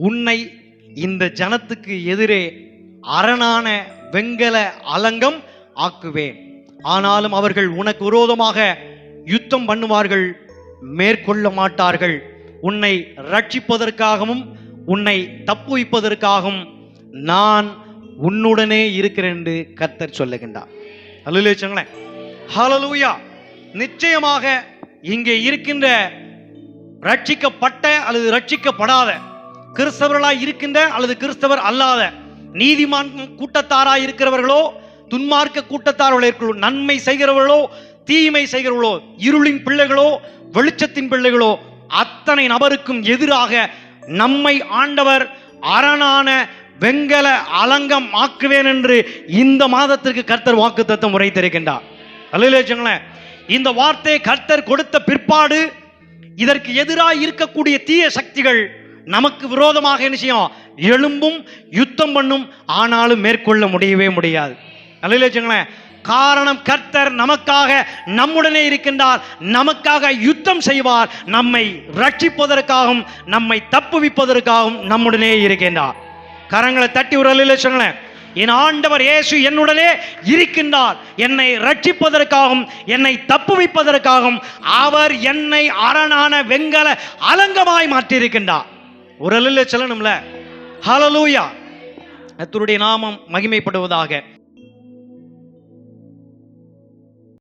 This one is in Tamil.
உன்னை இந்த ஜனத்துக்கு எதிரே அரணான வெங்கல அலங்கம் ஆக்குவேன். ஆனாலும் அவர்கள் உனக்கு விரோதமாக யுத்தம் பண்ணுவார்கள், மேற்கொள்ள மாட்டார்கள். உன்னை ரட்சிப்பதற்காகவும் உன்னை தப்புவிப்பதற்காகவும் நான் உன்னுடனே இருக்கிறேன் என்று கர்த்தர் சொல்லுகின்றார். அல்லேலூயா, ஹல்லேலூயா. நிச்சயமாக இங்கே இருக்கின்ற ரட்சிக்கப்பட்ட அல்லது ரட்சிக்கப்படாத, கிறிஸ்தவர்களாய் இருக்கின்ற அல்லது கிறிஸ்தவர் அல்லாத, நீதிமான் கூட்டத்தாராய் இருக்கிறவர்களோ துன்மார்க்க கூட்டத்தார்களோ, நன்மை செய்கிறவர்களோ தீமை செய்கிறவர்களோ, இருளின் பிள்ளைகளோ வெளிச்சத்தின் பிள்ளைகளோ, அத்தனை நபருக்கும் எதிராக நம்மை ஆண்டவர் அரணான வெங்கல அலங்கம் ஆக்குவேன் என்று இந்த மாதத்திற்கு கர்த்தர் வாக்குத்தத்தம் உரைத்திருக்கின்றார். அல்லேலூயா. இந்த வார்த்தை கர்த்தர் கொடுத்த பிற்பாடு இதற்கு எதிராக இருக்கக்கூடிய தீய சக்திகள் நமக்கு விரோதமாக என்ன செய்யும்? எழும்பும், யுத்தம் பண்ணும். ஆனாலும் மேற்கொள்ள முடியவே முடியாது. அல்லேலூயா. காரணம், கர்த்தர் நமக்காக நம்முடனே இருக்கின்றார், நமக்காக யுத்தம் செய்வார், நம்மை ரட்சிப்பதற்காகவும் நம்மை தப்புவிப்பதற்காகவும் நம்முடனே இருக்கின்றார். கரங்களை தட்டி ஒரு அல்லேலூயா. என் ஆண்டவர் இயேசு என்னுடனே இருக்கின்றார், என்னை ரட்சிப்பதற்காகவும் என்னை தப்புவிப்பதற்காகவும் அவர் என்னை அரணான வெங்கல அலங்கமாய் மாற்றியிருக்கின்றார். ஒரு அல்லேலூயா சொல்லணும்ல. ஹல்லேலூயா. கர்த்தருடைய நாமம் மகிமைப்படுவதாக.